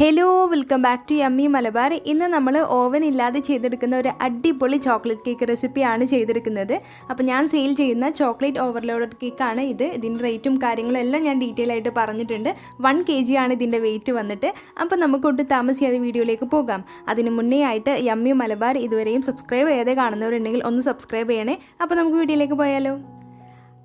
Hello welcome back to yummy Malabar. ഇന്ന് നമ്മൾ oven ഇല്ലാതെ ചെയ്തെടുക്കുന്ന ഒരു അടിപൊളി ചോക്ലേറ്റ് കേക്ക് റെസിപ്പിയാണ് ചെയ്തെടുക്കുന്നത്. അപ്പോൾ ഞാൻ സെയിൽ ചെയ്യുന്ന ചോക്ലേറ്റ് ഓവർലോഡ് കേക്കാണ് ഇത്. ഇതിൻ്റെ റേറ്റും കാര്യങ്ങളും എല്ലാം ഞാൻ ഡീറ്റെയിൽ ആയിട്ട് പറഞ്ഞിട്ടുണ്ട്. 1 kg ആണ് ഇതിൻ്റെ വെയിറ്റ് വന്നിട്ട്. അപ്പോൾ നമുക്കൊട്ട് താമസിയാതെ വീഡിയോയിലേക്ക് പോകാം. അതിന് മുന്നേ ആയിട്ട് യമ്മി മലബാർ ഇതുവരെയും സബ്സ്ക്രൈബ് ചെയ്യാതെ കാണുന്നവരുണ്ടെങ്കിൽ ഒന്ന് സബ്സ്ക്രൈബ് ചെയ്യണേ. അപ്പോൾ നമുക്ക് വീഡിയോയിലേക്ക് പോയാലോ.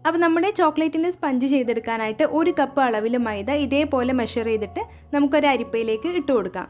അപ്പോൾ നമ്മുടെ ചോക്ലേറ്റിൻ്റെ സ്പഞ്ച് ചെയ്തെടുക്കാനായിട്ട് 1 കപ്പ് അളവിൽ മൈദ ഇതേപോലെ മെഷർ ചെയ്തിട്ട് നമുക്കൊരു അരിപ്പയിലേക്ക് ഇട്ട് കൊടുക്കാം.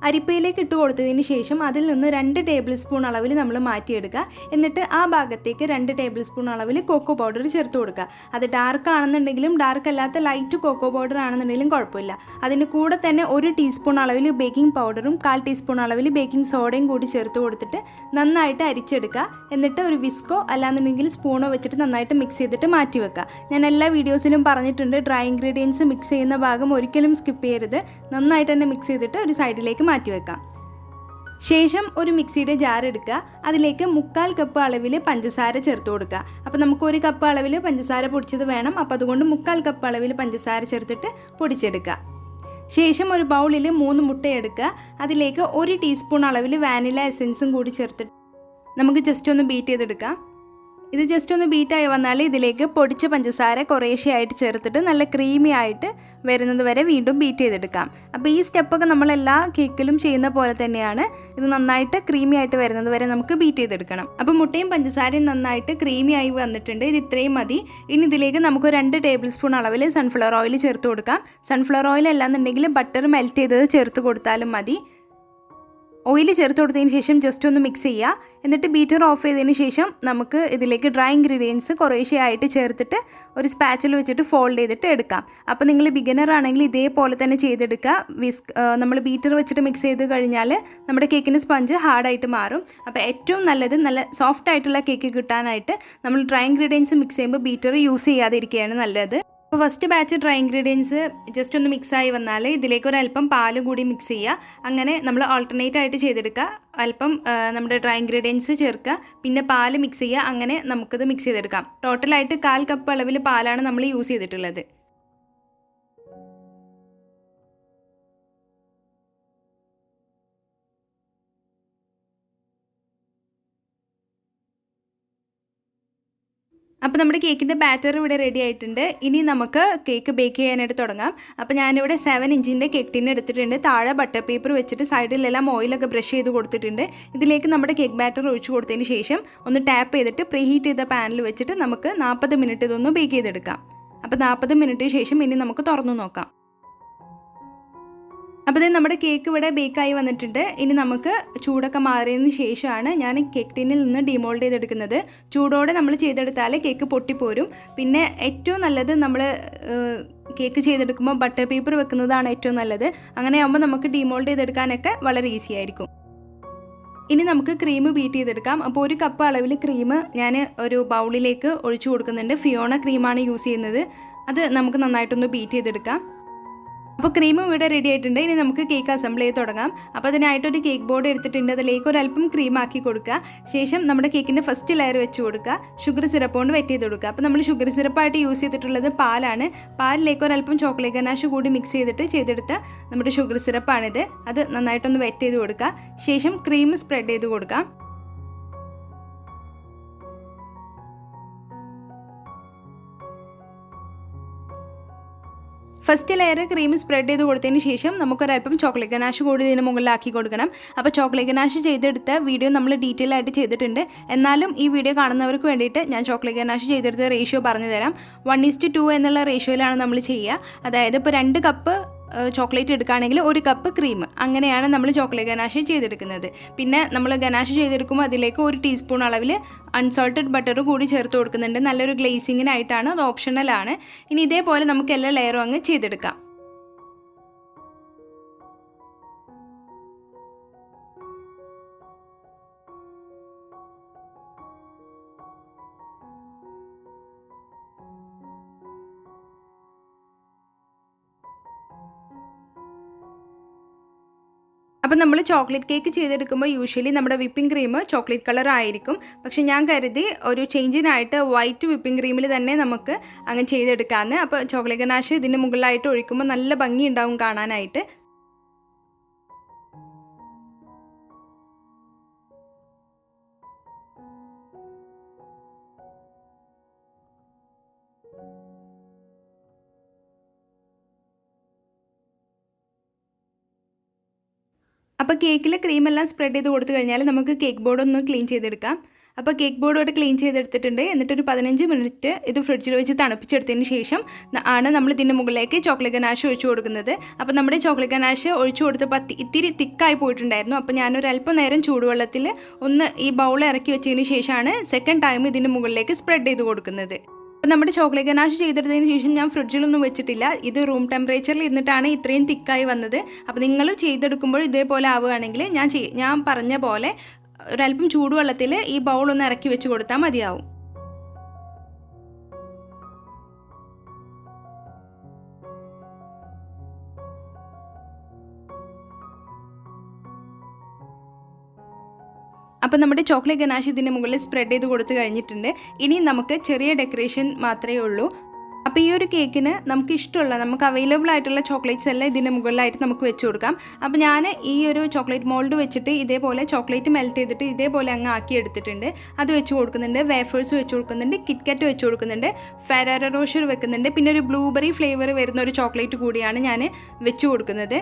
അരിപ്പയിലേക്ക് ഇട്ട് കൊടുത്തതിന് ശേഷം അതിൽ നിന്ന് 2 ടേബിൾ സ്പൂൺ അളവിൽ നമ്മൾ മാറ്റിയെടുക്കുക. എന്നിട്ട് ആ ഭാഗത്തേക്ക് 2 ടേബിൾ സ്പൂൺ അളവിൽ കൊക്കോ പൗഡർ ചേർത്ത് കൊടുക്കുക. അത് ഡാർക്ക് ആണെന്നുണ്ടെങ്കിലും ഡാർക്ക് അല്ലാത്ത ലൈറ്റ് കൊക്കോ പൗഡർ ആണെന്നുണ്ടെങ്കിലും കുഴപ്പമില്ല. അതിന് കൂടെ തന്നെ 1 ടീസ്പൂൺ അളവിൽ ബേക്കിംഗ് പൗഡറും 1/4 ടീസ്പൂൺ അളവിൽ ബേക്കിംഗ് സോഡയും കൂടി ചേർത്ത് കൊടുത്തിട്ട് നന്നായിട്ട് അരിച്ചെടുക്കുക. എന്നിട്ട് ഒരു വിസ്കോ അല്ലാന്നുണ്ടെങ്കിൽ സ്പൂണോ വെച്ചിട്ട് നന്നായിട്ട് മിക്സ് ചെയ്തിട്ട് മാറ്റി വെക്കുക. ഞാൻ എല്ലാ വീഡിയോസിലും പറഞ്ഞിട്ടുണ്ട്, ഡ്രൈ ഇൻഗ്രീഡിയൻസ് മിക്സ് ചെയ്യുന്ന ഭാഗം ഒരിക്കലും സ്കിപ്പ് ചെയ്യരുത്. നന്നായിട്ട് തന്നെ മിക്സ് ചെയ്തിട്ട് ഒരു സൈഡിലേക്ക് മാറ്റി വെക്കാം. ശേഷം ഒരു മിക്സിയുടെ ജാർ എടുക്കുക. അതിലേക്ക് 1/4 കപ്പ് അളവിൽ പഞ്ചസാര ചേർത്ത് കൊടുക്കുക. അപ്പോൾ നമുക്ക് 1 കപ്പ് അളവിൽ പഞ്ചസാര പൊടിച്ചത് വേണം. അപ്പോൾ അതുകൊണ്ട് 1/4 കപ്പ് അളവിൽ പഞ്ചസാര ചേർത്തിട്ട് പൊടിച്ചെടുക്കുക. ശേഷം ഒരു ബൗളിൽ 3 മുട്ട എടുക്കുക. അതിലേക്ക് 1 ടീസ്പൂൺ അളവിൽ വാനില എസൻസും കൂടി ചേർത്തിട്ട് നമുക്ക് ജസ്റ്റ് ഒന്ന് ബീറ്റ് ചെയ്തെടുക്കാം. ഇത് ജസ്റ്റ് ഒന്ന് ബീറ്റായി വന്നാൽ ഇതിലേക്ക് പൊടിച്ച പഞ്ചസാര കുറേശ്ശെയായിട്ട് ചേർത്തിട്ട് നല്ല ക്രീമി ആയിട്ട് വരുന്നത് വരെ വീണ്ടും ബീറ്റ് ചെയ്തെടുക്കാം. അപ്പോൾ ഈ സ്റ്റെപ്പൊക്കെ നമ്മളെല്ലാ കേക്കിലും ചെയ്യുന്ന പോലെ തന്നെയാണ്. ഇത് നന്നായിട്ട് ക്രീമി ആയിട്ട് വരുന്നത് വരെ നമുക്ക് ബീറ്റ് ചെയ്തെടുക്കണം. അപ്പോൾ മുട്ടയും പഞ്ചസാരയും നന്നായിട്ട് ക്രീമി ആയി വന്നിട്ടുണ്ട്. ഇത് ഇത്രയും മതി. ഇനി ഇതിലേക്ക് നമുക്ക് 2 ടേബിൾ സ്പൂൺ അളവിൽ സൺഫ്ലവർ ഓയിൽ ചേർത്ത് കൊടുക്കാം. സൺഫ്ലവർ ഓയിൽ അല്ലാന്നുണ്ടെങ്കിൽ ബട്ടർ മെൽറ്റ് ചെയ്തത് ചേർത്ത് കൊടുത്താലും മതി. ഓയിൽ ചേർത്ത് കൊടുത്തതിന് ശേഷം ജസ്റ്റ് ഒന്ന് മിക്സ് ചെയ്യുക. എന്നിട്ട് ബീറ്റർ ഓഫ് ചെയ്തതിന് ശേഷം നമുക്ക് ഇതിലേക്ക് ഡ്രൈ ഇൻഗ്രീഡിയൻസ് കുറേശ്ശെയായിട്ട് ചേർത്തിട്ട് ഒരു സ്പാച്ചിൽ വെച്ചിട്ട് ഫോൾഡ് ചെയ്തിട്ട് എടുക്കാം. അപ്പോൾ നിങ്ങൾ ബിഗിനർ ആണെങ്കിൽ ഇതേപോലെ തന്നെ ചെയ്തെടുക്കുക. നമ്മൾ ബീറ്റർ വെച്ചിട്ട് മിക്സ് ചെയ്ത് കഴിഞ്ഞാൽ നമ്മുടെ കേക്കിൻ്റെ സ്പഞ്ച് ഹാർഡായിട്ട് മാറും. അപ്പോൾ ഏറ്റവും നല്ലത് നല്ല സോഫ്റ്റ് ആയിട്ടുള്ള കേക്ക് കിട്ടാനായിട്ട് നമ്മൾ ഡ്രൈ ഇൻഗ്രീഡിയൻസ് മിക്സ് ചെയ്യുമ്പോൾ ബീറ്റർ യൂസ് ചെയ്യാതിരിക്കുകയാണ് നല്ലത്. അപ്പോൾ first batch dry ingredients just ഒന്ന് മിക്സായി വന്നാൽ ഇതിലേക്ക് ഒരല്പം പാലും കൂടി മിക്സ് ചെയ്യുക. അങ്ങനെ നമ്മൾ ആൾട്ടർനേറ്റ് ആയിട്ട് ചെയ്തെടുക്കുക. അല്പം നമ്മുടെ ഡ്രൈ ഇൻഗ്രീഡിയൻസ് ചേർക്കുക, പിന്നെ പാല് മിക്സ് ചെയ്യുക. അങ്ങനെ നമുക്കിത് മിക്സ് ചെയ്തെടുക്കാം. ടോട്ടലായിട്ട് 1/4 കപ്പ് അളവിൽ പാലാണ് നമ്മൾ യൂസ് ചെയ്തിട്ടുള്ളത്. അപ്പോൾ നമ്മുടെ കേക്കിൻ്റെ ബാറ്റർ ഇവിടെ റെഡി ആയിട്ടുണ്ട്. ഇനി നമുക്ക് കേക്ക് ബേക്ക് ചെയ്യാനായിട്ട് തുടങ്ങാം. അപ്പോൾ ഞാനിവിടെ 7 ഇഞ്ചിൻ്റെ കേക്ക് ടിൻ എടുത്തിട്ടുണ്ട്. താഴെ ബട്ടർ പേപ്പർ വെച്ചിട്ട് സൈഡിലെല്ലാം ഓയിലൊക്കെ ബ്രഷ് ചെയ്ത് കൊടുത്തിട്ടുണ്ട്. ഇതിലേക്ക് നമ്മുടെ കേക്ക് ബാറ്റർ ഒഴിച്ച് കൊടുത്തതിന് ശേഷം ഒന്ന് ടാപ്പ് ചെയ്തിട്ട് പ്രീ ഹീറ്റ് ചെയ്ത പാനിൽ വെച്ചിട്ട് നമുക്ക് 40 മിനിറ്റ് ഇതൊന്ന് ബേക്ക് ചെയ്തെടുക്കാം. അപ്പോൾ 40 മിനിറ്റ് ശേഷം ഇനി നമുക്ക് തുറന്നു നോക്കാം. അപ്പോൾ ഇത് നമ്മുടെ കേക്ക് ഇവിടെ ബേക്കായി വന്നിട്ടുണ്ട്. ഇനി നമുക്ക് ചൂടൊക്കെ മാറിയതിന് ശേഷമാണ് ഞാൻ കേക്ക് ടിന്നിൽ നിന്ന് ഡിമോൾഡ് ചെയ്തെടുക്കുന്നത്. ചൂടോടെ നമ്മൾ ചെയ്തെടുത്താൽ കേക്ക് പൊട്ടിപ്പോരും. പിന്നെ ഏറ്റവും നല്ലത് നമ്മൾ കേക്ക് ചെയ്തെടുക്കുമ്പോൾ ബട്ടർ പേപ്പർ വെക്കുന്നതാണ് ഏറ്റവും നല്ലത്. അങ്ങനെ ആകുമ്പോൾ നമുക്ക് ഡിമോൾഡ് ചെയ്തെടുക്കാനൊക്കെ വളരെ ഈസി ആയിരിക്കും. ഇനി നമുക്ക് ക്രീം ബീറ്റ് ചെയ്തെടുക്കാം. അപ്പോൾ 1 കപ്പ് അളവിൽ ക്രീം ഞാൻ ഒരു ബൗളിലേക്ക് ഒഴിച്ചു കൊടുക്കുന്നുണ്ട്. ഫിയോണ ക്രീമാണ് യൂസ് ചെയ്യുന്നത്. അത് നമുക്ക് നന്നായിട്ടൊന്ന് ബീറ്റ് ചെയ്തെടുക്കാം. അപ്പോൾ ക്രീമും ഇവിടെ റെഡി ആയിട്ടുണ്ട്. ഇനി നമുക്ക് കേക്ക് അസംബിൾ ചെയ്ത് തുടങ്ങാം. അപ്പോൾ അതിനായിട്ടൊരു കേക്ക് ബോർഡ് എടുത്തിട്ടുണ്ട്. അതിലേക്ക് ഒരല്പം ക്രീം ആക്കി കൊടുക്കുക. ശേഷം നമ്മുടെ കേക്കിൻ്റെ ഫസ്റ്റ് ലെയർ വെച്ച് കൊടുക്കുക. ഷുഗർ സിറപ്പ് കൊണ്ട് വെറ്റ് ചെയ്ത് കൊടുക്കുക. അപ്പോൾ നമ്മൾ ഷുഗർ സിറപ്പായിട്ട് യൂസ് ചെയ്തിട്ടുള്ളത് പാലാണ്. പാലിലേക്ക് ഒരല്പം ചോക്ലേറ്റ് ഗനാഷ് കൂടി മിക്സ് ചെയ്തെടുത്ത നമ്മുടെ ഷുഗർ സിറപ്പാണിത്. അത് നന്നായിട്ടൊന്ന് വെറ്റ് ചെയ്ത് കൊടുക്കുക. ശേഷം ക്രീം സ്പ്രെഡ് ചെയ്ത് കൊടുക്കാം. ഫസ്റ്റ് ലെയർ ക്രീം സ്പ്രെഡ് ചെയ്ത് കൊടുത്തതിന് ശേഷം നമുക്കൊരല്പം ചോക്ലേറ്റ് ഗനാഷ് കൂടി ഇതിന് മുകളിലാക്കി കൊടുക്കണം. അപ്പോൾ ചോക്ലേറ്റ് ഗനാഷ് ചെയ്തെടുത്ത വീഡിയോ നമ്മൾ ഡീറ്റെയിൽ ആയിട്ട് ചെയ്തിട്ടുണ്ട്. എന്നാലും ഈ വീഡിയോ കാണുന്നവർക്ക് വേണ്ടിയിട്ട് ഞാൻ ചോക്ലേറ്റ് ഗനാഷ് ചെയ്തെടുത്ത റേഷ്യോ പറഞ്ഞു തരാം. 1:2 എന്നുള്ള റേഷ്യോയിലാണ് നമ്മൾ ചെയ്യുക. അതായത് ഇപ്പോൾ 2 കപ്പ് ചോക്ലേറ്റ് എടുക്കുകയാണെങ്കിൽ 1 കപ്പ് ക്രീം, അങ്ങനെയാണ് നമ്മൾ ചോക്ലേറ്റ് ഗനാഷ് ചെയ്തെടുക്കുന്നത്. പിന്നെ നമ്മൾ ഗനാഷ് ചെയ്തെടുക്കുമ്പോൾ അതിലേക്ക് 1 ടീസ്പൂൺ അളവിൽ അൺസോൾട്ടഡ് ബട്ടർ കൂടി ചേർത്ത് കൊടുക്കുന്നുണ്ട്. നല്ലൊരു ഗ്ലേസിങ്ങിനായിട്ടാണ്. അത് ഓപ്ഷണലാണ്. ഇനി ഇതേപോലെ നമുക്ക് എല്ലാ ലെയറും അങ്ങ് ചെയ്തെടുക്കാം. അപ്പോൾ നമ്മൾ ചോക്ലേറ്റ് കേക്ക് ചെയ്തെടുക്കുമ്പോൾ യൂഷ്വലി നമ്മുടെ വിപ്പിംഗ് ക്രീം ചോക്ലേറ്റ് കളർ ആയിരിക്കും. പക്ഷേ ഞാൻ കരുതി ഒരു ചേഞ്ചിനായിട്ട് വൈറ്റ് വിപ്പിംഗ് ക്രീമിൽ തന്നെ നമുക്ക് അങ്ങനെ ചെയ്തെടുക്കാമെന്ന്. അപ്പോൾ ചോക്ലേറ്റ് ഗനാഷ് ഇതിന് മുകളിലായിട്ട് ഒഴിക്കുമ്പോൾ നല്ല ഭംഗി ഉണ്ടാവും കാണാനായിട്ട്. അപ്പോൾ കേക്കിൽ ക്രീമെല്ലാം സ്പ്രെഡ് ചെയ്ത് കൊടുത്തു കഴിഞ്ഞാൽ നമുക്ക് കേക്ക് ബോർഡ് ഒന്ന് ക്ലീൻ ചെയ്തെടുക്കാം. അപ്പോൾ കേക്ക് ബോർഡോട്ട് ക്ലീൻ ചെയ്തെടുത്തിട്ടുണ്ട്. എന്നിട്ടൊരു 15 മിനിറ്റ് ഇത് ഫ്രിഡ്ജിൽ വെച്ച് തണുപ്പിച്ചെടുത്തതിന് ശേഷം ആണ് നമ്മൾ ഇതിൻ്റെ മുകളിലേക്ക് ചോക്ലേറ്റ് ഗനാഷ് ഒഴിച്ചു കൊടുക്കുന്നത്. അപ്പോൾ നമ്മുടെ ചോക്ലേറ്റ് ഗനാഷ് ഒഴിച്ചു കൊടുത്തപ്പോൾ ഇത്തിരി തിക്കായി പോയിട്ടുണ്ടായിരുന്നു. അപ്പോൾ ഞാനൊരു അല്പം നേരം ചൂടുവെള്ളത്തിൽ ഒന്ന് ഈ ബൗൾ ഇറക്കി വെച്ചതിന് ശേഷമാണ് സെക്കൻഡ് ടൈം ഇതിൻ്റെ മുകളിലേക്ക് സ്പ്രെഡ് ചെയ്ത് കൊടുക്കുന്നത്. അപ്പോൾ നമ്മുടെ ചോക്ലേറ്റ് ഗനാഷ് ചെയ്തെടുത്തതിന് ശേഷം ഞാൻ ഫ്രിഡ്ജിലൊന്നും വെച്ചിട്ടില്ല. ഇത് റൂം ടെമ്പറേച്ചറിൽ ഇരുന്നിട്ടാണ് ഇത്രയും തിക്കായി വന്നത്. അപ്പോൾ നിങ്ങൾ ചെയ്തെടുക്കുമ്പോൾ ഇതേപോലെ ആവുകയാണെങ്കിൽ ഞാൻ പറഞ്ഞ പോലെ ഒരല്പം ചൂടുവെള്ളത്തിൽ ഈ ബൗൾ ഒന്ന് ഇറക്കി വെച്ച് കൊടുത്താൽ മതിയാവും. അപ്പോൾ നമ്മുടെ ചോക്ലേറ്റ് ഗനാഷ് ഇതിൻ്റെ മുകളിൽ സ്പ്രെഡ് ചെയ്ത് കൊടുത്തു കഴിഞ്ഞിട്ടുണ്ട്. ഇനി നമുക്ക് ചെറിയ ഡെക്കറേഷൻ മാത്രമേ ഉള്ളൂ. അപ്പോൾ ഈ ഒരു കേക്കിന് നമുക്ക് ഇഷ്ടമുള്ള നമുക്ക് അവൈലബിൾ ആയിട്ടുള്ള ചോക്ലേറ്റ്സ് എല്ലാം ഇതിൻ്റെ മുകളിലായിട്ട് നമുക്ക് വെച്ച് കൊടുക്കാം. അപ്പോൾ ഞാൻ ഈ ഒരു ചോക്ലേറ്റ് മോൾഡ് വെച്ചിട്ട് ഇതേപോലെ ചോക്ലേറ്റ് മെൽറ്റ് ചെയ്തിട്ട് ഇതേപോലെ അങ്ങ് ആക്കി എടുത്തിട്ടുണ്ട്. അത് വെച്ച് കൊടുക്കുന്നുണ്ട്. വേഫേഴ്സ് വെച്ച് കൊടുക്കുന്നുണ്ട്. കിറ്റ്കാറ്റ് വെച്ച് കൊടുക്കുന്നുണ്ട്. ഫെറാറോ റോഷർ വെക്കുന്നുണ്ട്. പിന്നെ ഒരു ബ്ലൂബെറി ഫ്ലേവർ വരുന്ന ഒരു ചോക്ലേറ്റ് കൂടിയാണ് ഞാൻ വെച്ച് കൊടുക്കുന്നത്.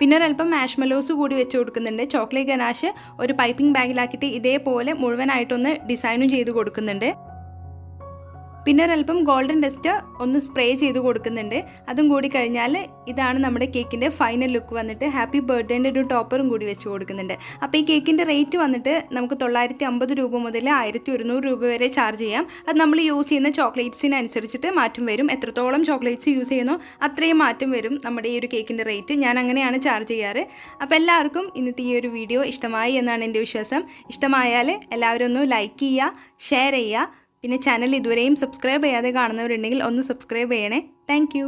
പിന്നെ ഒരല്പം മാഷ്മെലോസ് കൂടി വെച്ച് കൊടുക്കുന്നുണ്ട്. ചോക്ലേറ്റ് ഗനാഷ് ഒരു പൈപ്പിംഗ് ബാഗിലാക്കിയിട്ട് ഇതേപോലെ മുഴുവനായിട്ടൊന്ന് ഡിസൈനും ചെയ്ത് കൊടുക്കുന്നുണ്ട്. പിന്നെ ഒരല്പം ഗോൾഡൻ ഡസ്റ്റ് ഒന്ന് സ്പ്രേ ചെയ്ത് കൊടുക്കുന്നുണ്ട്. അതും കൂടി കഴിഞ്ഞാൽ ഇതാണ് നമ്മുടെ കേക്കിൻ്റെ ഫൈനൽ ലുക്ക് വന്നിട്ട്. ഹാപ്പി ബർത്ത്ഡേൻ്റെ ഒരു ടോപ്പറും കൂടി വെച്ച് കൊടുക്കുന്നുണ്ട്. അപ്പോൾ ഈ കേക്കിൻ്റെ റേറ്റ് വന്നിട്ട് നമുക്ക് 950 രൂപ മുതൽ 1100 രൂപ വരെ ചാർജ് ചെയ്യാം. അത് നമ്മൾ യൂസ് ചെയ്യുന്ന ചോക്ലേറ്റ്സിനനുസരിച്ചിട്ട് മാറ്റം വരും. എത്രത്തോളം ചോക്ലേറ്റ്സ് യൂസ് ചെയ്യുന്നോ അത്രയും മാറ്റം വരും നമ്മുടെ ഈ ഒരു കേക്കിൻ്റെ റേറ്റ്. ഞാൻ അങ്ങനെയാണ് ചാർജ് ചെയ്യാറ്. അപ്പോൾ എല്ലാവർക്കും ഇന്നത്തെ ഈ ഒരു വീഡിയോ ഇഷ്ടമായി എന്നാണ് എൻ്റെ വിശ്വാസം. ഇഷ്ടമായാൽ എല്ലാവരും ഒന്ന് ലൈക്ക് ചെയ്യുക, ഷെയർ ചെയ്യുക. പിന്നെ ചാനൽ ഇതുവരെയും സബ്സ്ക്രൈബ് ചെയ്യാതെ കാണുന്നവരുണ്ടെങ്കിൽ ഒന്ന് സബ്സ്ക്രൈബ് ചെയ്യണേ. താങ്ക്